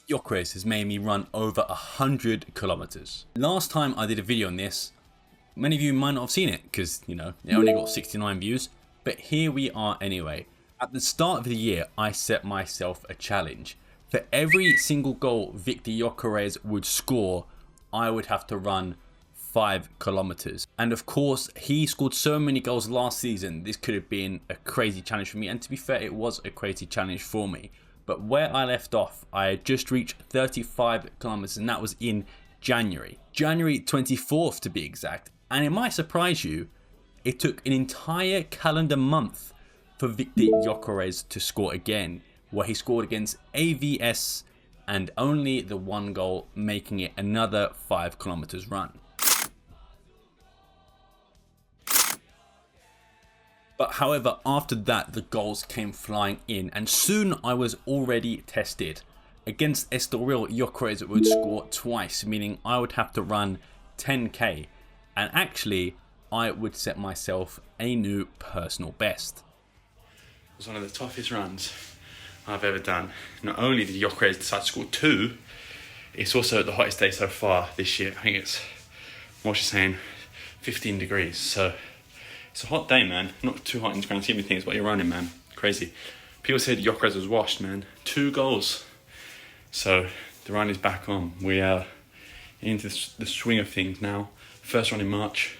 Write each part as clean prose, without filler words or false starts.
Gyökeres has made me run over 100 kilometers. Last time I did a video on this, many of you might not have seen it because, you know, it only got 69 views, but here we are anyway. At the start of the year, I set myself a challenge. For every single goal Viktor Gyökeres would score, I would have to run 5 kilometers. And of course, he scored so many goals last season, this could have been a crazy challenge for me. And to be fair, it was a crazy challenge for me. But where I left off, I had just reached 35 kilometers, and that was in January. January 24th to be exact. And it might surprise you, it took an entire calendar month for Viktor Gyökeres to score again, where he scored against AVS and only the one goal, making it another 5 kilometers run. But however, after that, the goals came flying in, and soon I was already tested. Against Estoril, Gyökeres would score twice, meaning I would have to run 10k, and actually, I would set myself a new personal best. It was one of the toughest runs I've ever done. Not only did Gyökeres decide to score 2, it's also the hottest day so far this year. I think it's, what she's saying, 15 degrees, so it's a hot day, man. Not too hot in the grand scheme of things, but you're running, man. Crazy. People said Gyökeres was washed, man. 2 goals. So the run is back on. We are into the swing of things now. First run in March.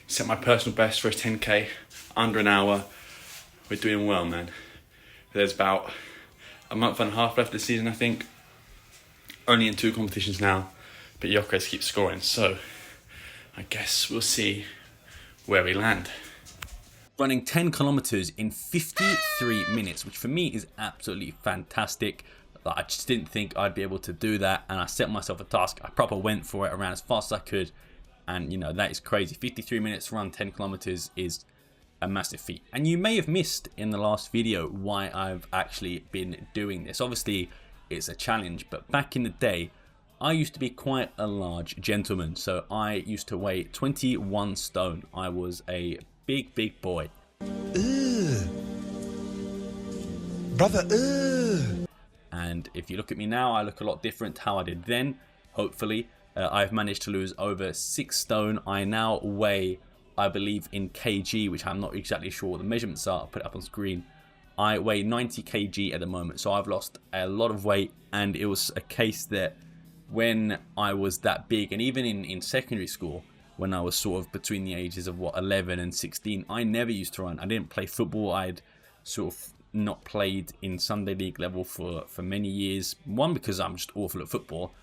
Set my personal best for a 10k. Under an hour. We're doing well, man. There's about a month and a half left this season, I think. Only in 2 competitions now. But Gyökeres keeps scoring. So I guess we'll see where we land. Running 10 kilometers in 53 minutes, which for me is absolutely fantastic. Like, I just didn't think I'd be able to do that, and I set myself a task. I proper went for it, around as fast as I could, and you know, that is crazy. 53 minutes to run 10 kilometers is a massive feat. And you may have missed in the last video why I've actually been doing this. Obviously, it's a challenge, but back in the day, I used to be quite a large gentleman, so I used to weigh 21 stone. I was a big boy. Brother, And if you look at me now, I look a lot different to how I did then, hopefully. I've managed to lose over 6 stone. I now weigh, I believe in kg, which I'm not exactly sure what the measurements are. I'll put it up on screen. I weigh 90 kg at the moment, so I've lost a lot of weight, and it was a case that when I was that big, and even in secondary school, when I was sort of between the ages of 11 and 16, I never used to run. I didn't play football. I'd sort of not played in Sunday league level for many years. One, because I'm just awful at football.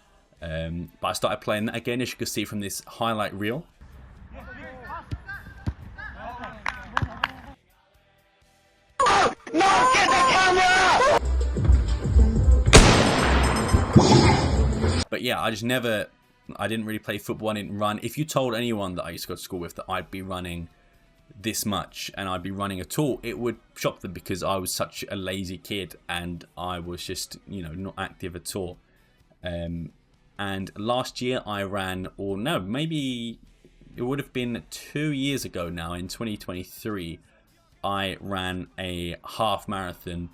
But I started playing that again, as you can see from this highlight reel. no, get the camera! But yeah, I didn't really play football. I didn't run. If you told anyone that I used to go to school with that I'd be running this much and I'd be running at all, it would shock them, because I was such a lazy kid and I was just, you know, not active at all. And last year I ran, or no, maybe it would have been 2 years ago now, in 2023, I ran a half marathon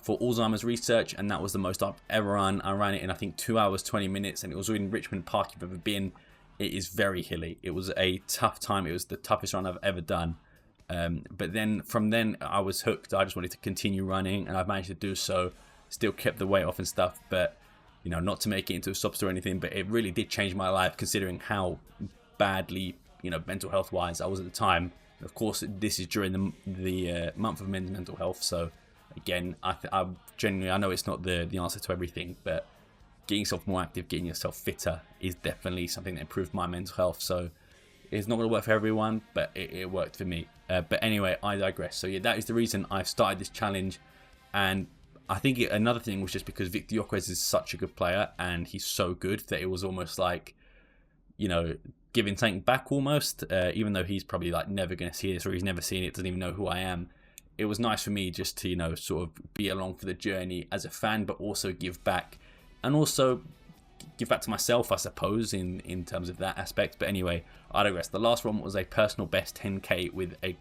for Alzheimer's research, and that was the most I've ever run. I ran it in, I think, 2 hours 20 minutes, and it was in Richmond Park. If you've ever been, it is very hilly. It was a tough time. It was the toughest run I've ever done. But then from then I was hooked. I just wanted to continue running, and I've managed to do so. Still kept the weight off and stuff, but you know, not to make it into a sob story or anything, but it really did change my life, considering how badly, you know, mental health wise I was at the time. Of course, this is during the month of men's mental health, so again, I genuinely, I know it's not the answer to everything, but getting yourself more active, getting yourself fitter is definitely something that improved my mental health. So it's not going to work for everyone, but it worked for me. But anyway, I digress. So yeah, that is the reason I've started this challenge. And I think another thing was just because Viktor Gyökeres is such a good player, and he's so good that it was almost like, you know, giving something back almost, even though he's probably like never going to see this, or he's never seen it, doesn't even know who I am. It was nice for me just to, you know, sort of be along for the journey as a fan, but also give back, and also give back to myself, I suppose, in terms of that aspect. But anyway, I digress. The last one was a personal best 10k with a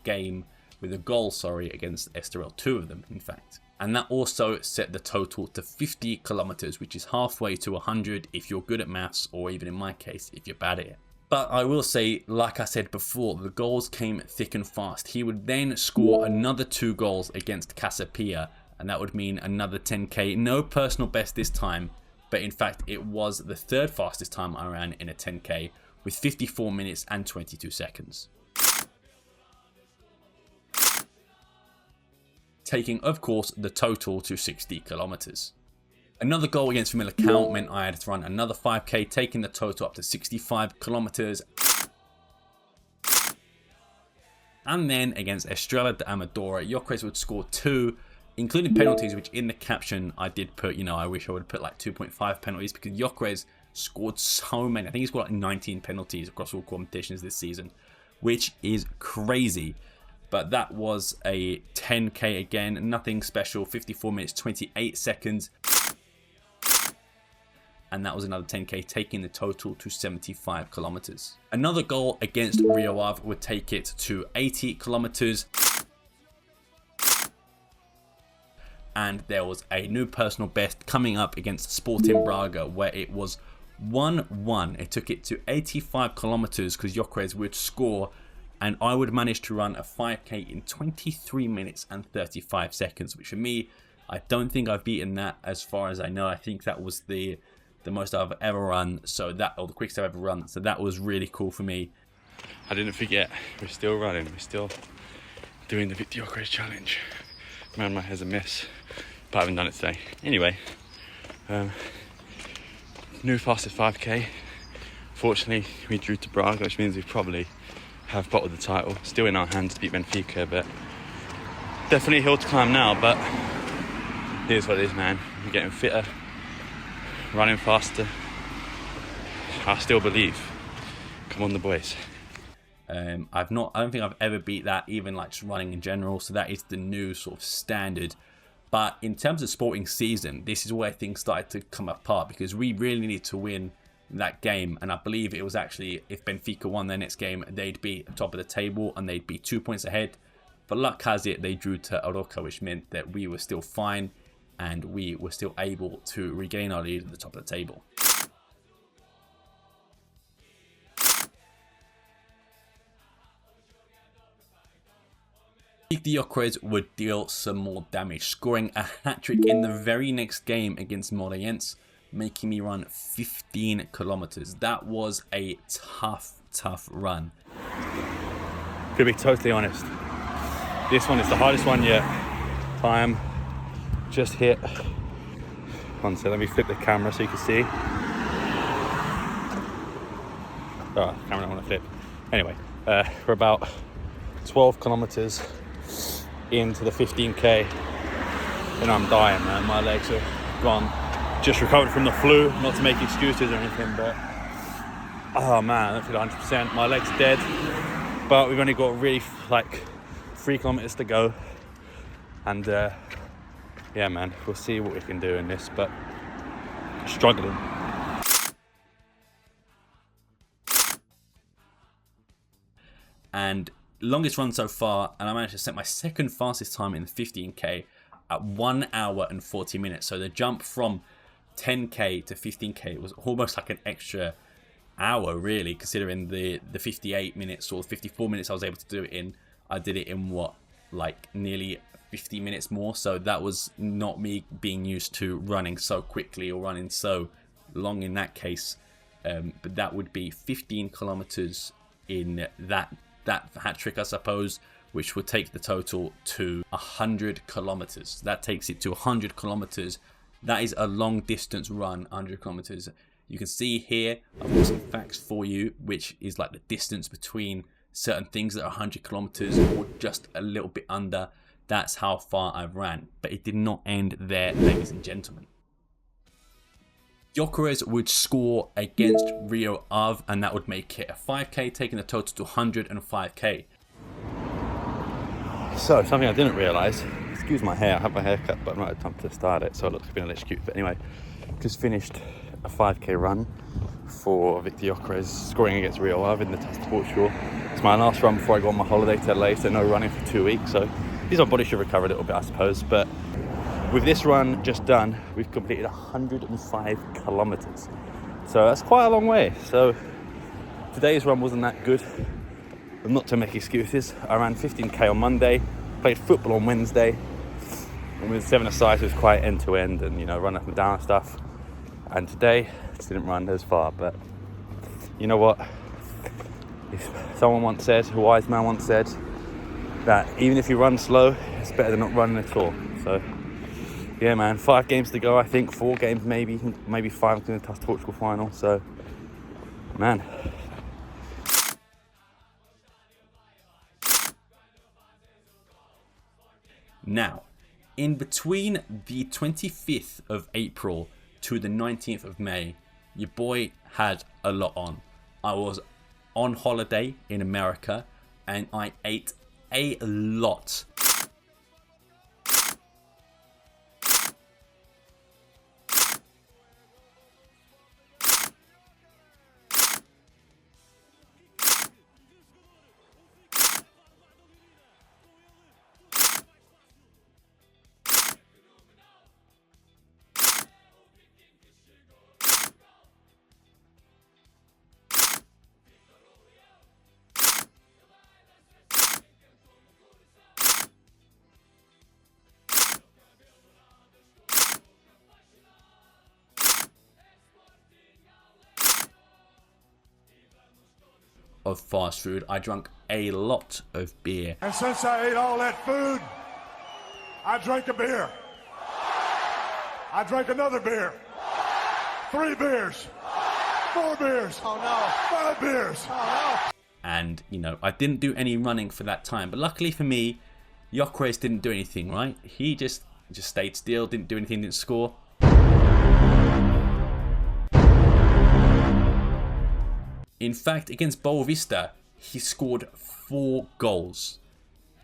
goal, against Estoril, 2 of them, in fact. And that also set the total to 50 kilometers, which is halfway to 100 if you're good at maths, or even in my case, if you're bad at it. But I will say, like I said before, the goals came thick and fast. He would then score another 2 goals against Casapia, and that would mean another 10k. No personal best this time, but in fact, it was the 3rd fastest time I ran in a 10k with 54 minutes and 22 seconds. Taking, of course, the total to 60 kilometers. Another goal against Famalicão meant I had to run another 5k, taking the total up to 65 kilometers. And then against Estrela de Amadora, Gyökeres would score 2, including penalties, which in the caption I did put, you know, I wish I would have put like 2.5 penalties, because Gyökeres scored so many. I think he's got like 19 penalties across all competitions this season, which is crazy. But that was a 10k again, nothing special, 54 minutes, 28 seconds. And that was another 10k, taking the total to 75 kilometers. Another goal against Rio Ave would take it to 80 kilometers. And there was a new personal best coming up against Sporting Braga, where it was 1-1. It took it to 85 kilometers because Gyökeres would score, and I would manage to run a 5k in 23 minutes and 35 seconds, which for me, I don't think I've beaten that as far as I know. I think that was the most I've ever run, so that, or the quickest I've ever run, so that was really cool for me. I didn't forget, we're still running, we're still doing the Viktor Gyökeres challenge. Man, my hair's a mess, but I haven't done it today. Anyway, new fastest 5k. Fortunately, we drew to Braga, which means we probably have bottled the title. Still in our hands to beat Benfica, but definitely a hill to climb now, but here's what it is, man. We're getting fitter, running faster. I still believe. Come on, the boys. I don't think I've ever beat that, even like just running in general, so that is the new sort of standard. But in terms of sporting season, this is where things started to come apart, because we really need to win that game, and I believe it was actually, if Benfica won their next game, they'd be at the top of the table and they'd be 2 points ahead. But luck has it, they drew to Aroca, which meant that we were still fine and we were still able to regain our lead at the top of the table. Viktor Gyökeres would deal some more damage, scoring a hat-trick in the very next game against Moreirense, making me run 15 kilometers. That was a tough run. To be totally honest, this one is the hardest one yet. Time just hit. One second, let me flip the camera so you can see. Oh, camera don't want to flip. Anyway, we're about 12 kilometers into the 15k and I'm dying, man. My legs are gone. Just recovered from the flu, not to make excuses or anything, but oh man, I don't feel 100%. My leg's dead, but we've only got really like 3 kilometers to go, and yeah, man, we'll see what we can do in this, but struggling. And longest run so far, and I managed to set my second fastest time in the 15k at 1 hour and 40 minutes. So the jump from 10k to 15k was almost like an extra hour, really, considering the 58 minutes or 54 minutes I was able to do it in. I did it in what, like nearly 50 minutes more. So that was not me being used to running so quickly or running so long in that case. But that would be 15 kilometers in that hat trick, I suppose, which would take the total to 100 kilometers. That takes it to 100 kilometers. That is a long distance run, 100 kilometers. You can see here, I've got some facts for you, which is like the distance between certain things that are 100 kilometers or just a little bit under. That's how far I've ran. But it did not end there, ladies and gentlemen. Gyökeres would score against Rio Ave, and that would make it a 5k, taking the total to 105k. So, something I didn't realise, excuse my hair, I have my hair cut, but I'm not had time to start it, so it looks a bit cute. But anyway, just finished a 5k run for Viktor Gyökeres, scoring against Rio Ave in the Taca De Portugal. It's my last run before I go on my holiday to LA, so no running for 2 weeks, so these my body should recover a little bit, I suppose, but with this run just done, we've completed 105 kilometers. So that's quite a long way. So today's run wasn't that good, but not to make excuses. I ran 15k on Monday, played football on Wednesday, and with 7-a-side, it was quite end to end and, you know, run up and down and stuff. And today, just didn't run as far, but you know what? Someone once said, a wise man once said, that even if you run slow, it's better than not running at all. So yeah, man, 5 games to go, I think, 4 games maybe 5 in the Taca De Portugal final. So man, now, in between the 25th of April to the 19th of May, your boy had a lot on. I was on holiday in America and I ate a lot. Of fast food. I drank a lot of beer. And since I ate all that food, I drank a beer. I drank another beer. 3 beers. 4 beers. Oh no. 5 beers. Oh no. And, you know, I didn't do any running for that time. But luckily for me, Gyökeres didn't do anything, right? He just stayed still, didn't do anything, didn't score. In fact, against Boavista, he scored 4 goals.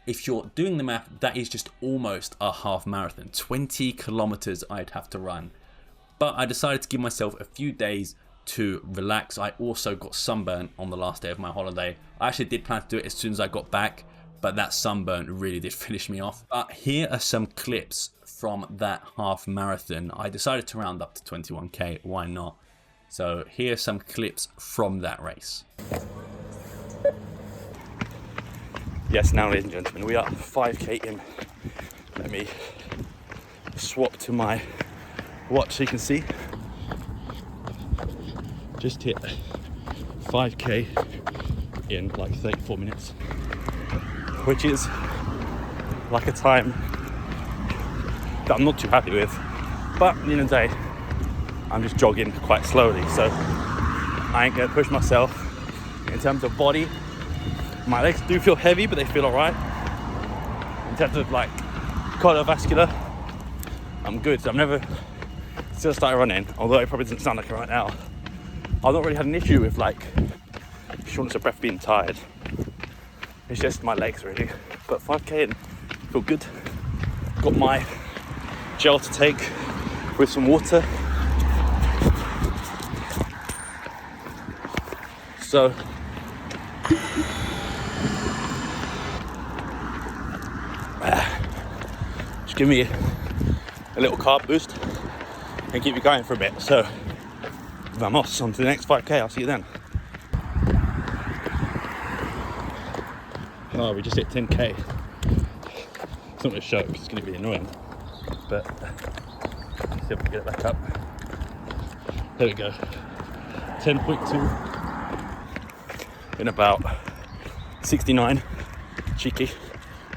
If you're doing the math, that is just almost a half marathon. 20 kilometers I'd have to run. But I decided to give myself a few days to relax. I also got sunburn on the last day of my holiday. I actually did plan to do it as soon as I got back, but that sunburn really did finish me off. But here are some clips from that half marathon. I decided to round up to 21k, why not? So here's some clips from that race. yes, now ladies and gentlemen, we are 5k in. Let me swap to my watch so you can see. Just hit 5k in like 34 minutes, which is like a time that I'm not too happy with, but at the end of the day, I'm just jogging quite slowly, so I ain't gonna push myself. In terms of body, my legs do feel heavy, but they feel alright. In terms of like cardiovascular, I'm good. So I've never still started running, although it probably doesn't sound like it right now. I've not really had an issue with like shortness of breath, being tired. It's just my legs really. But 5k in, feel good. Got my gel to take with some water. So just give me a little carb boost and keep you going for a bit. So vamos on to the next 5k. I'll see you then. Oh, we just hit 10k. It's not going to show because it's going to be annoying, but let's see if we can get it back up. There we go. 10.2 in about 69 cheeky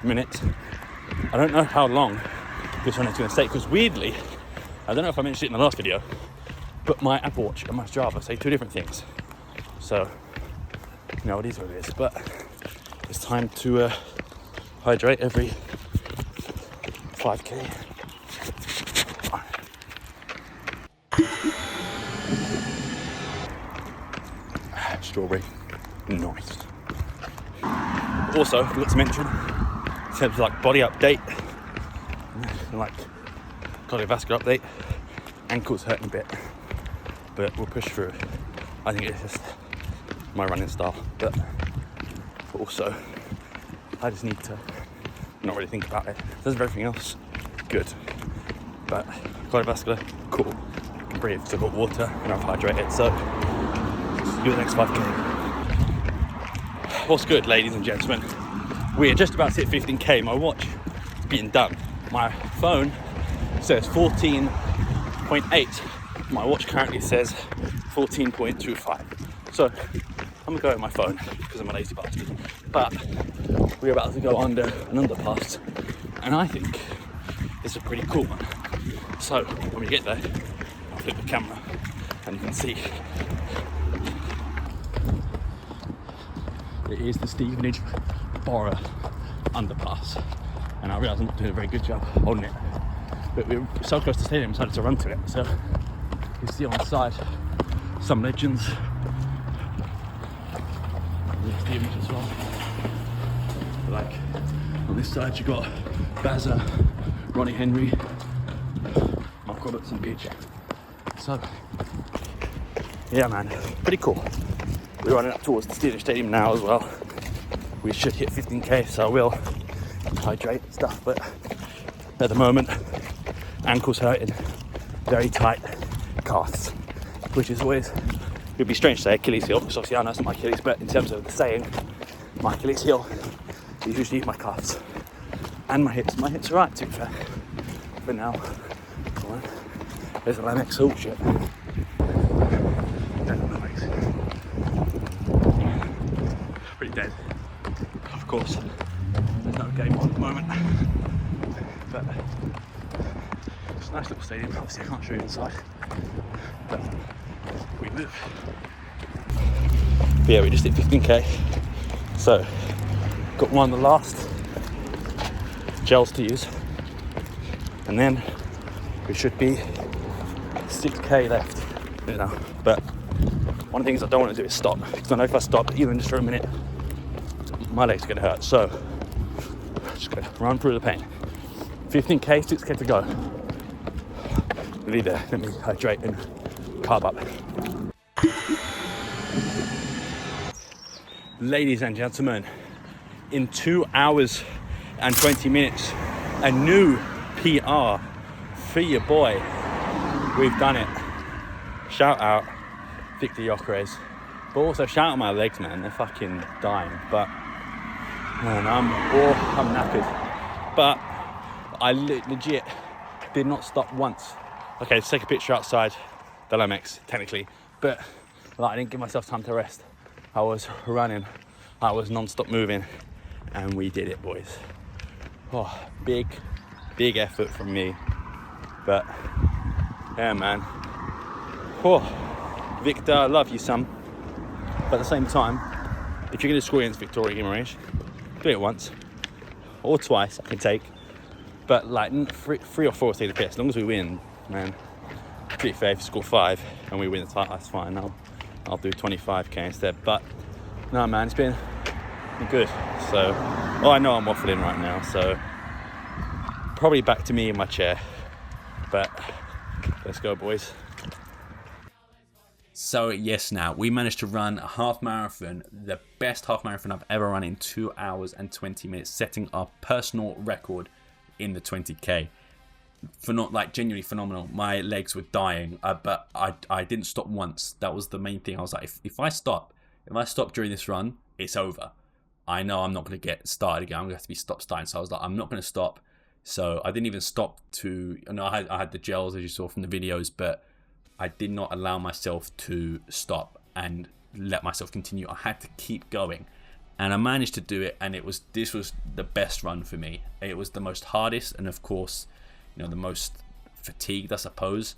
minutes. I don't know how long this one is going to take, because weirdly, I don't know if I mentioned it in the last video, but my Apple Watch and my Strava say 2 different things. So, you know, it is what it is. But it's time to hydrate every 5k. Strawberry, nice. Also, forgot to mention, in terms of like body update, like cardiovascular update, ankles hurting a bit, but we'll push through. I think it's just my running style, but also I just need to not really think about it. Does everything else good? But cardiovascular, cool. Breathe, so I've got water and I've hydrated. So do the next 5k. What's good, ladies and gentlemen? We are just about to hit 15k. My watch is being done. My phone says 14.8. My watch currently says 14.25. So I'm gonna go with my phone because I'm a lazy bastard. But we're about to go under an underpass, and I think it's a pretty cool one. So when we get there, I'll flip the camera and you can see. It is the Stevenage Borough underpass, and I realise I'm not doing a very good job holding it. But we were so close to the stadium, I decided to run to it. So you see on the side some legends. There's the image as well. Like on this side you got Bazza, Ronnie Henry, Mark Roberts and Peach. So yeah man, pretty cool. We're running up towards the Stevenage Stadium now as well. We should hit 15k, so I will hydrate and stuff, but at the moment ankles hurting, very tight calves, which is always, it would be strange to say Achilles heel, because obviously I know it's not my Achilles, but in terms of the saying, my Achilles heel is usually my calves and my hips. My hips are right, to be fair, for now. There's a Lamex, oh shit. Pretty dead. Of course, there's no game on at the moment, but it's a nice little stadium. Obviously I can't show you inside, but we move. But yeah, we just hit 15k, so got one of the last gels to use, and then we should be 6k left, you know. But one of the things I don't want to do is stop, because I know if I stop even just for a minute, my legs are going to hurt. So just going to run through the pain. 15k, 6k to go. Nearly there. Let me hydrate and carb up. Ladies and gentlemen, in 2 hours and 20 minutes, a new PR for your boy. We've done it. Shout out Viktor Gyökeres, but also shout out my legs, man. They're fucking dying. But man, I'm knackered. But I legit did not stop once. Okay, let's take a picture outside the Lamex, technically, but like, I didn't give myself time to rest. I was running, I was non-stop moving, and we did it, boys. Oh, big effort from me. But yeah, man. Oh, Viktor, I love you, son. But at the same time, if you're going to score against Viktor Gyökeres, do it once or twice. I can take, but like three or four, take the piss. As long as we win, man. To be fair, if you score 5 and we win the title, that's fine. I'll do 25k instead. But no, man, it's been good. So, I know I'm waffling right now, so probably back to me in my chair. But let's go, boys. So yes, now we managed to run a half marathon, the best half marathon I've ever run in 2 hours and 20 minutes, setting our personal record in the 20k. For not like genuinely phenomenal. My legs were dying, but I didn't stop once. That was the main thing. I was like, if I stop during this run, it's over. I know I'm not going to get started again. I'm going to have to be starting. So I was like, I'm not going to stop. So I didn't even stop to, I had the gels as you saw from the videos, but I did not allow myself to stop and let myself continue. I had to keep going, and I managed to do it. And this was the best run for me. It was the most hardest, and of course, the most fatigued, I suppose.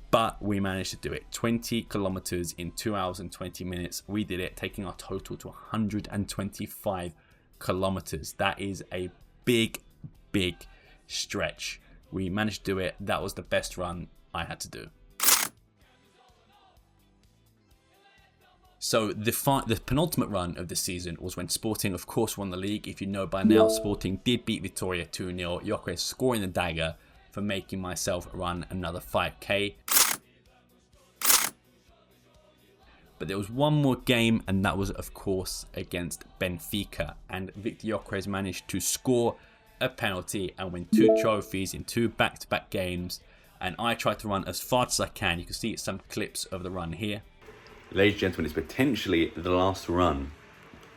But we managed to do it. 20 kilometers in 2 hours and 20 minutes. We did it, taking our total to 125 kilometers. That is a big stretch. We managed to do it. That was the best run I had to do. So the penultimate run of the season was when Sporting, of course, won the league. If you know by now, Sporting did beat Vitória 2-0. Gyökeres scoring the dagger for making myself run another 5k. But there was one more game, and that was, of course, against Benfica. And Viktor Gyökeres managed to score a penalty and win 2 trophies in 2 back-to-back games. and I tried to run as fast as I can. You can see some clips of the run here. Ladies and gentlemen, it's potentially the last run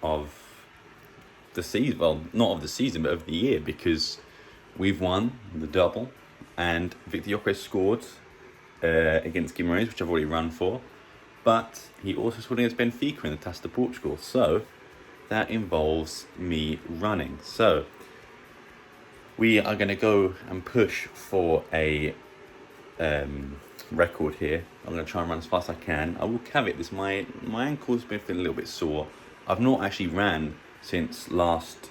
of the season. Well, not of the season, but of the year, because we've won the double, and Viktor Gyökeres scored against Guimarães, which I've already run for, but he also scored against Benfica in the Taca De Portugal, so that involves me running. So we are going to go and push for a record here. I'm going to try and run as fast as I can. I will caveat this, my ankle's been feeling a little bit sore. I've not actually ran since last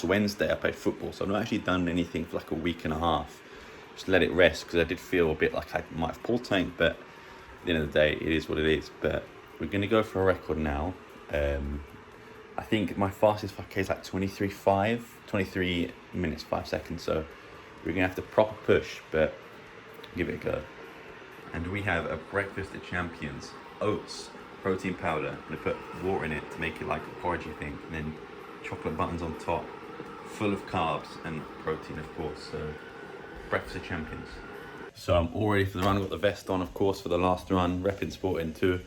Wednesday. I played football, so I've not actually done anything for like a week and a half. Just let it rest, because I did feel a bit like I might have pulled tank, but at the end of the day, it is what it is. But we're going to go for a record now. I think my fastest 5k is like 23 minutes 5 seconds, so we're going to have to proper push, but give it a go. And we have a breakfast at Champions, oats, protein powder. I'm going to put water in it to make it like a porridgey thing, and then chocolate buttons on top, full of carbs and protein, of course. So breakfast at Champions. So I'm all ready for the run. I've got the vest on, of course, for the last run, repping Sporting too.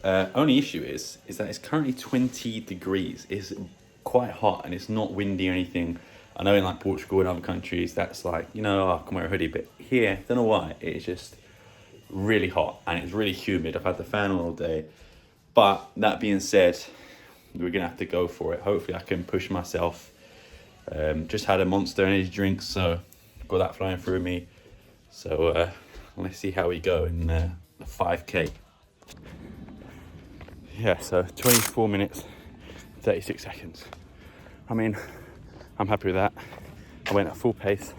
Only issue is that it's currently 20 degrees. It's quite hot and it's not windy or anything. I know in like Portugal and other countries that's like, you know, I can wear a hoodie, but here, don't know why, it's just really hot and it's really humid. I've had the fan on all day. But that being said, we're gonna have to go for it. Hopefully I can push myself. Just had a Monster energy drink, so got that flying through me. So let's see how we go in the 5k. Yeah, so 24 minutes, 36 seconds. I mean, I'm happy with that. I went at full pace,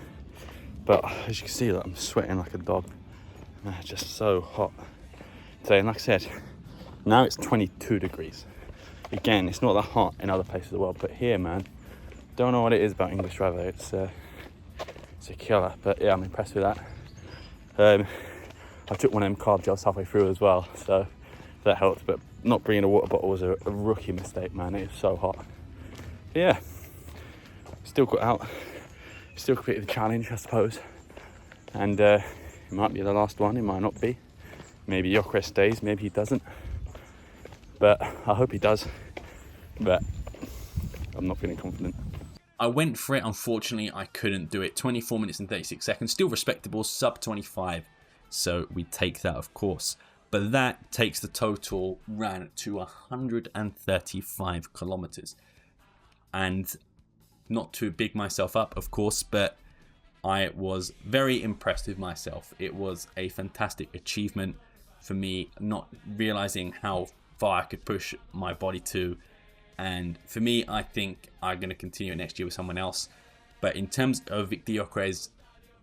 but as you can see, like, I'm sweating like a dog. Just so hot today. And like I said, now it's 22 degrees. Again, it's not that hot in other places of the world, but here, man, don't know what it is about English weather. It's a killer, but yeah, I'm impressed with that. I took one of them carb gels halfway through as well, so that helped, but not bringing a water bottle was a rookie mistake, man. It is so hot. But yeah, still got out, still completed the challenge, I suppose. And it might be the last one, it might not be. Maybe Gyökeres stays, maybe he doesn't. But I hope he does. But I'm not feeling confident. I went for it, unfortunately I couldn't do it. 24 minutes and 36 seconds, still respectable, sub 25. So we take that, of course. But that takes the total ran to 135 kilometers. And not to big myself up, of course, but I was very impressed with myself. It was a fantastic achievement for me, not realizing how far I could push my body to. And for me, I think I'm going to continue next year with someone else. But in terms of Viktor Gyökeres,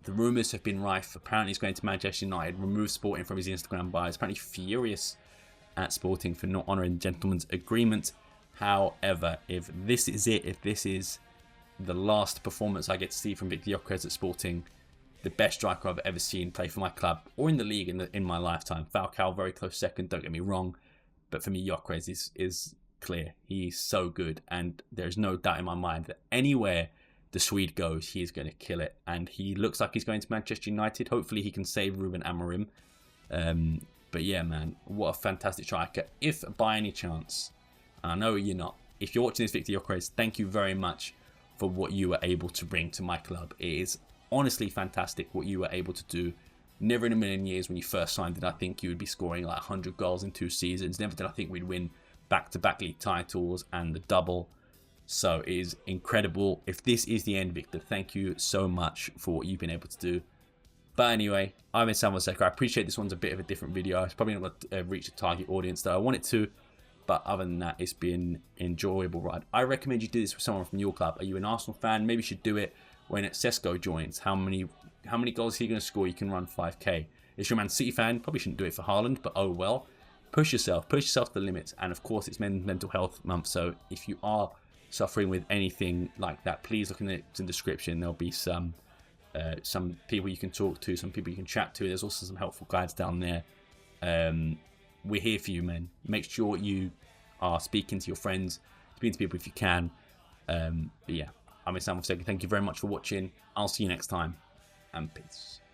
the rumours have been rife. Apparently he's going to Manchester United, remove Sporting from his Instagram bio. He's apparently furious at Sporting for not honouring the gentleman's agreement. However, if this is it, if this is the last performance I get to see from Viktor Gyökeres at Sporting, the best striker I've ever seen play for my club or in the league in my lifetime. Falcao, very close second, don't get me wrong. But for me, Gyökeres is clear. He's so good, and there's no doubt in my mind that anywhere the Swede goes, he is going to kill it. And he looks like he's going to Manchester United. Hopefully he can save Ruben Amorim. But yeah, man, what a fantastic striker. If by any chance, I know you're not, if you're watching this, Viktor Gyökeres, thank you very much for what you were able to bring to my club. It is honestly fantastic what you were able to do. Never in a million years when you first signed did I think you would be scoring like 100 goals in 2 seasons. Never did I think we'd win back-to-back league titles and the double. So it is incredible. If this is the end, Viktor, thank you so much for what you've been able to do. But anyway, I've been Sam Fonseca. I appreciate this one's a bit of a different video. It's probably not going to reach the target audience that I want it to. But other than that, it's been an enjoyable ride. I recommend you do this with someone from your club. Are you an Arsenal fan? Maybe you should do it when Sesko joins. How many goals is he going to score? You can run 5k. If you're a Man City fan, probably shouldn't do it for Haaland, but oh well. Push yourself to the limits. And of course, it's mental health month. So if you are suffering with anything like that, please look in the description. There'll be some people you can talk to, some people you can chat to. There's also some helpful guides down there. We're here for you, man. Make sure you are speaking to your friends, speaking to people if you can. But yeah, I'm Sam Fonseca. Thank you very much for watching. I'll see you next time, and peace.